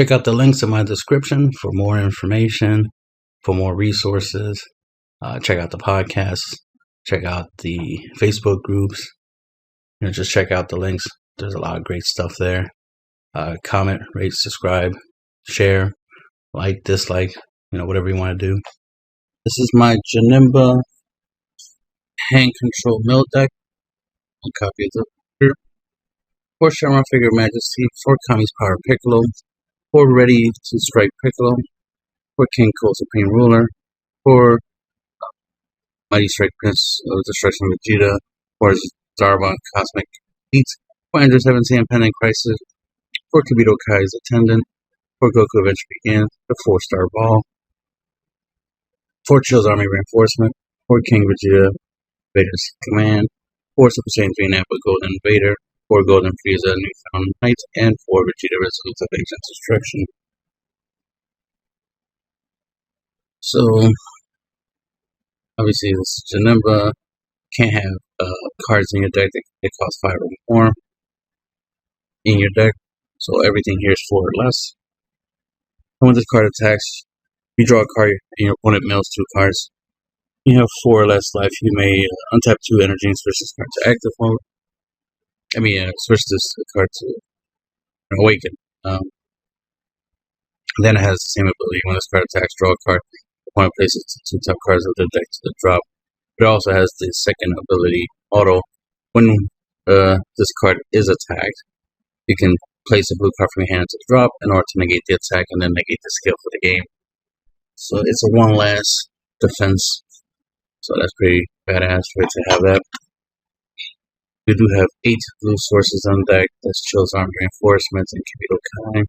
Check out the links in my description for more information, for more resources. Check out the podcast. Check out the Facebook groups. Just check out the links. There's a lot of great stuff there. Comment, rate, subscribe, share, like, dislike, whatever you want to do. This is my Janemba hand control mill deck. A copy of the here. 4 Shenron Figure Majesty, 4 Kami's Power Piccolo, 4 Ready to Strike Piccolo, 4 King Cold Supreme Ruler, 4 Mighty Strike Prince of Destruction Vegeta, 4 Zarbon Cosmic Heat, 4 Andrew 17 Pending Crisis, 4 Kibito Kai's Attendant, 4 Goku Adventure Begins, the 4-star Ball, 4 Chill's Army Reinforcement, 4 King Vegeta, Vader's Command, 4 Super Saiyan 3 Nappa Golden Vader, 4 Golden Frieza Newfound Knight, and 4 Vegeta Resolute of Ancient Destruction. So, obviously this is Janemba. Can't have cards in your deck that cost 5 or more in your deck. So everything here is 4 or less. And when this card attacks, you draw a card and your opponent mills 2 cards. You have 4 or less life. You may untap 2 energy and switch this card to active mode. Switch this card to Awaken. Then it has the same ability. When this card attacks, draw a card. The opponent places 2 top cards of their deck to the drop. It also has the second ability, Auto. When this card is attacked, you can place a blue card from your hand to the drop in order to negate the attack and then negate the skill for the game. So it's a 1 last defense. So that's pretty badass for it to have that. We do have 8 blue sources on deck. That's Chill's Army Reinforcements and Kibito Kai.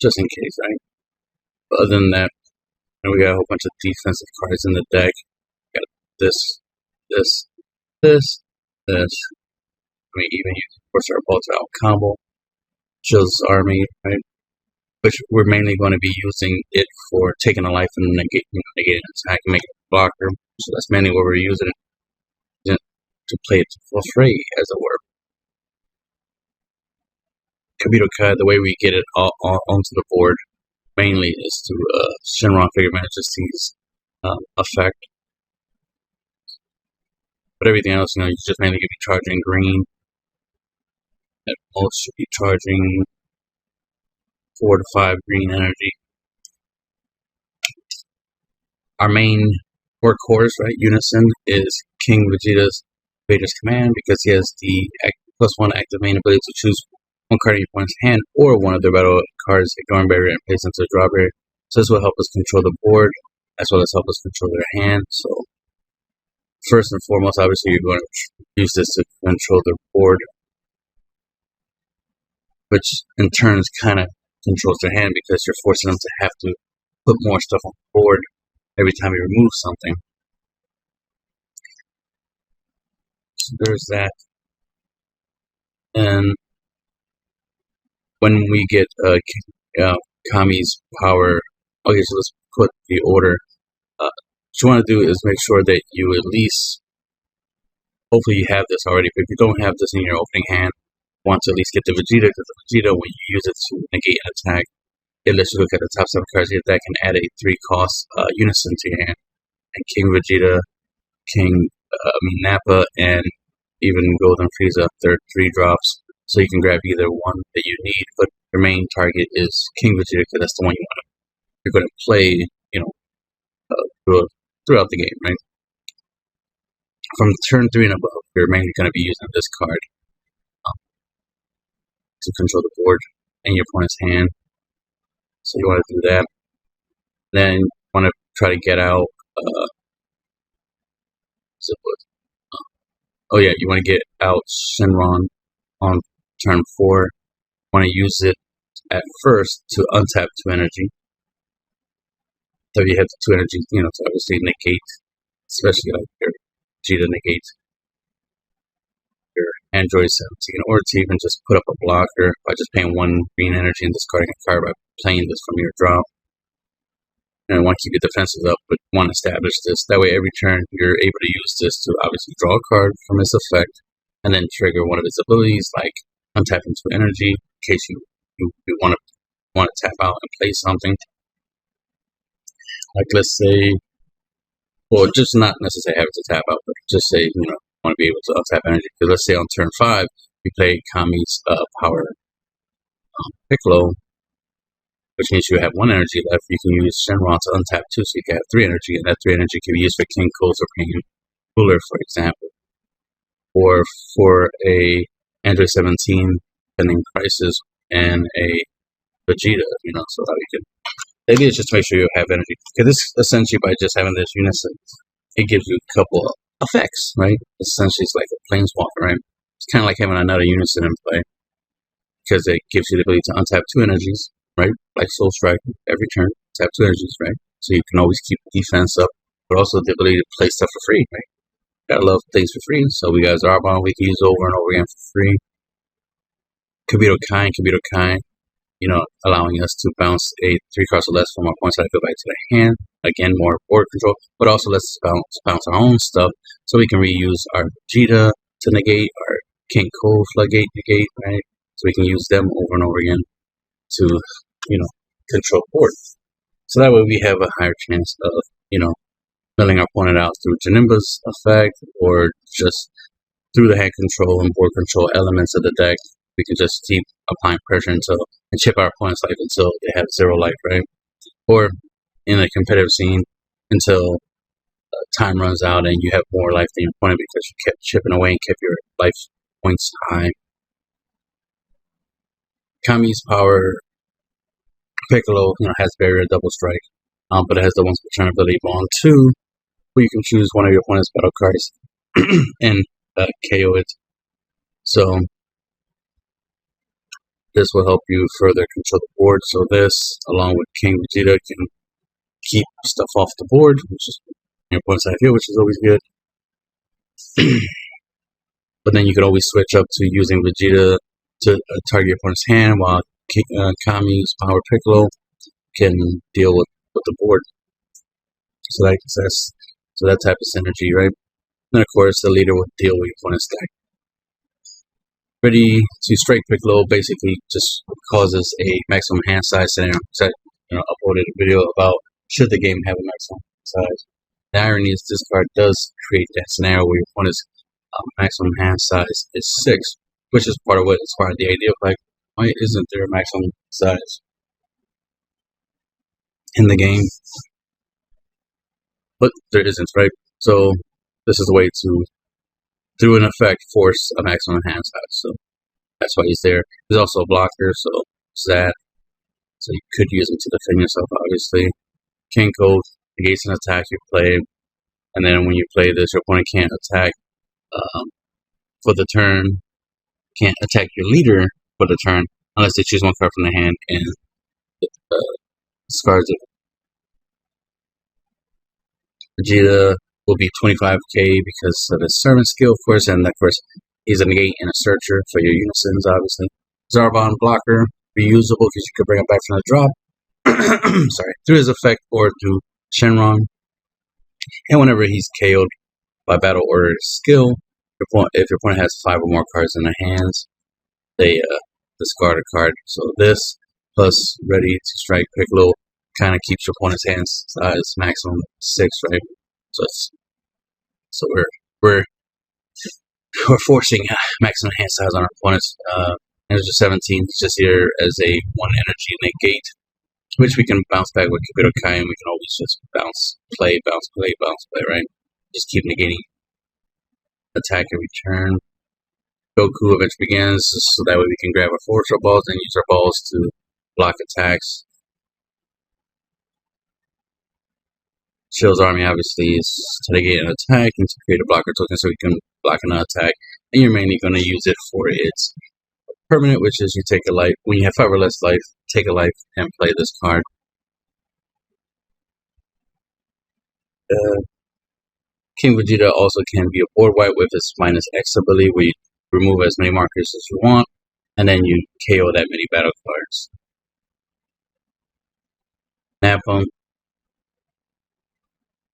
Just in case, right? But other than that, we got a whole bunch of defensive cards in the deck. We got this. Even use 4-star Bolts out combo. Chill's Army, right? Which we're mainly going to be using it for taking a life and negating an attack and making a blocker. So that's mainly what we're using it to play it to full fray, as it were. Kibito Kai, the way we get it all onto the board mainly is through Shenron Figure Majesty's effect. But everything else, you just mainly be charging green. At most, should be charging 4 to 5 green energy. Our main workhorse, right, Unison, is King Vegeta's Vader's Command because he has the +1 active main ability to choose 1 card in your opponent's hand or one of their battle cards, ignoring barrier, and place into the draw barrier. So this will help us control the board as well as help us control their hand. So first and foremost, obviously, you're going to use this to control their board, which in turn kind of controls their hand because you're forcing them to have to put more stuff on the board every time you remove something. So there's that. And when we get Kami's power, okay, so let's put the order. What you want to do is make sure that you at least, hopefully you have this already, but if you don't have this in your opening hand, want to at least get the Vegeta, because the Vegeta, when you use it to negate an attack, it lets you look at the top 7 cards of your deck and add a 3-cost Unison to your hand. And King Vegeta, Nappa, and even Golden Frieza, they're 3 drops, so you can grab either one that you need, but your main target is King Vegeta, because that's the one you're going to play, throughout the game, right? From turn 3 and above, you're mainly going to be using this card to control the board in your opponent's hand. So you want to do that. Then you want to try to get out. You want to get out Shenron on turn 4. You want to use it at first to untap 2 energy. So you have the 2 energy, to obviously negate, especially like your Vegeta negate your Android 17, or to even just put up a blocker by just paying 1 green energy and discarding a card by playing this from your drop. And want to keep your defenses up, but want to establish this. That way, every turn you're able to use this to obviously draw a card from its effect, and then trigger one of its abilities, like untapping 2 energy, case you want to tap out and play something. Like let's say, well, just not necessarily having to tap out, but just say want to be able to untap energy. Because let's say on turn 5 you play Kami's power Piccolo, which means you have 1 energy left. You can use Shenron to untap 2, so you can have 3 energy, and that 3 energy can be used for King Coast or King Cooler, for example, or for a Android 17 pending crisis and a Vegeta, so that we can. The idea is just to make sure you have energy. Because this essentially, by just having this unison, it gives you a couple of effects, right? Essentially, it's like a planeswalker, right? It's kind of like having another unison in play, because it gives you the ability to untap 2 energies, right? Like Soul Strike, every turn, tap 2 energies, right? So you can always keep defense up, but also the ability to play stuff for free, right? Gotta love things for free. So we got Zarbon we can use over and over again for free. Kabuto Kai, allowing us to bounce a 3 cards or less from our points that go back to the hand. Again, more board control, but also lets us bounce our own stuff, so we can reuse our Vegeta to negate, our King Cole Floodgate negate, right? So we can use them over and over again to, control board. So that way we have a higher chance of, milling our opponent out through Janemba's effect, or just through the hand control and board control elements of the deck. We can just keep applying pressure and chip our opponent's life until they have 0 life, right? Or in a competitive scene until time runs out and you have more life than your opponent because you kept chipping away and kept your life points high. Kami's power Piccolo, has barrier double strike, but it has the once per turn ability on 2, where you can choose one of your opponent's battle cards and KO it. So this will help you further control the board. So this, along with King Vegeta, can keep stuff off the board, which is your opponent's side here, which is always good. But then you could always switch up to using Vegeta to target your opponent's hand, while Kami's power Piccolo can deal with the board. So that type of synergy, right? And of course, the leader will deal with your opponent's deck. Ready to strike Piccolo basically just causes a maximum hand size scenario. Uploaded a video about should the game have a maximum size. The irony is this card does create that scenario where your opponent's maximum hand size is 6, which is part of what inspired the idea of why isn't there a maximum size in the game? But there isn't, right? So this is a way to, through an effect, force a maximum hand size. So that's why he's there. There's also a blocker, so it's that. So you could use him to defend yourself, obviously. King Code negates an attack you play, and then when you play this, your opponent can't attack for the turn, can't attack your leader for the turn, unless they choose 1 card from the hand and discards it. Vegeta will be 25k because of his servant skill, of course, and of course he's a negate and a searcher for your unisons, obviously. Zarbon blocker, reusable because you could bring him back from the drop. Sorry, through his effect or through Shenron. And whenever he's KO'd by battle or skill, if your opponent has 5 or more cards in their hands, they discard a card. So this plus ready to strike Piccolo kind of keeps your opponent's hand size maximum 6, right? So we're forcing maximum hand size on our opponents. Energy 17 is just here as a 1 energy negate, which we can bounce back with Kabuto Kai, and we can always just bounce play, right? Just keep negating attack every turn. Goku eventually begins, so that way we can grab our force balls and use our balls to block attacks. Shield's army obviously is to negate an attack and to create a blocker token so we can block an attack. And you're mainly going to use it for its permanent, which is you take a life. When you have 5 or less life, take a life and play this card. King Vegeta also can be a board wipe with his -X ability, where you remove as many markers as you want, and then you KO that many battle cards. Napalm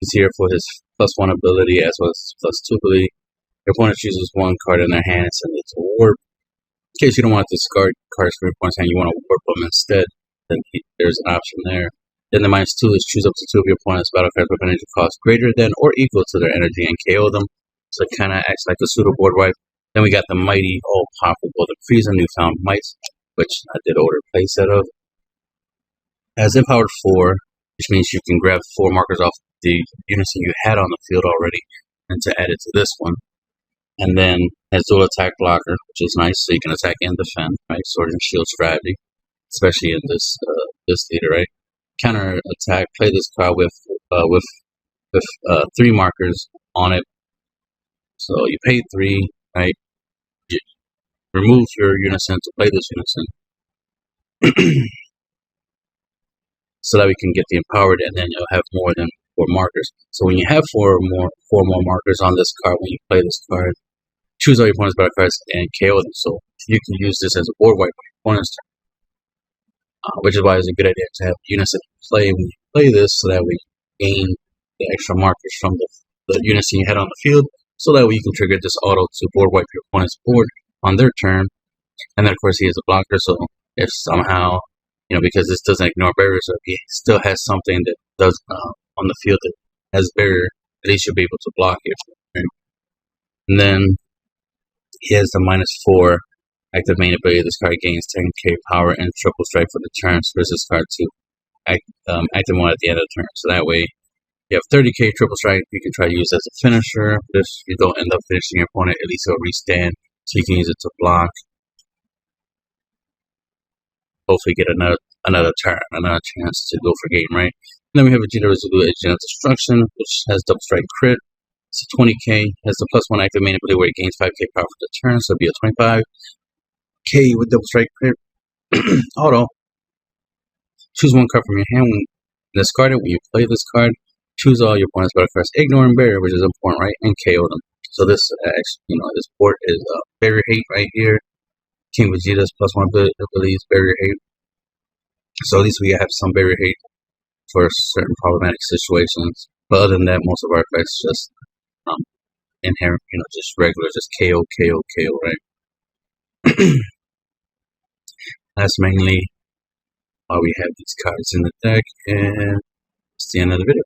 is here for his +1 ability as well as +2 ability. Your opponent chooses 1 card in their hand and sends it to warp. In case you don't want to discard cards from your opponent's hand, you want to warp them instead, then there's an option there. Then the -2 is choose up to 2 of your opponent's battle cards with energy cost greater than or equal to their energy and KO them. So it kind of acts like a pseudo board wipe. Then we got the mighty, all-powerful Golden Frieza Newfound Might, which I did order a playset of. Has empowered 4, which means you can grab 4 markers off the unison you had on the field already and to add it to this one. And then has dual attack blocker, which is nice, so you can attack and defend, right? Sword and shield strategy, especially in this leader, right? Counter attack, play this card with 3 markers on it. So you pay 3, right? You remove your unison to play this unison. So that we can get the empowered, and then you'll have more than 4 markers. So when you have 4 more markers on this card, when you play this card, choose all your opponent's battle cards and KO them. So you can use this as a board wipe on your opponent's turn, which is why it's a good idea to have unison play when you play this, so that we gain the extra markers from the unison you had on the field, so that way you can trigger this auto to board wipe your opponent's board on their turn. And then of course he is a blocker, so if somehow, because this doesn't ignore barriers, so if he still has something that does on the field that has barrier, at least you'll be able to block it. Right? And then he has the -4 active main ability. This card gains 10k power and triple strike for the turn. So there's this card to active one at the end of the turn. So that way you have 30k triple strike. You can try to use it as a finisher. But if you don't end up finishing your opponent, at least it'll restand. So you can use it to block. Hopefully get another turn, another chance to go for game, right? And then we have Vegeta Resolute Agent of Destruction, which has double strike crit. It's a 20k, has the +1 active main ability where it gains 5k power for the turn, so it'll be a 25k with double strike crit. Auto. Choose one card from your hand when discarded. When you play this card, choose all your opponent's battle cards, ignoring barrier, which is important, right? And KO them. So this actually, this board is barrier hate right here. King Vegeta's +1 abilities, barrier hate. So at least we have some barrier hate for certain problematic situations. But other than that, most of our effects just inherent, just regular, just KO, KO, KO, right? That's mainly why we have these cards in the deck, and that's the end of the video.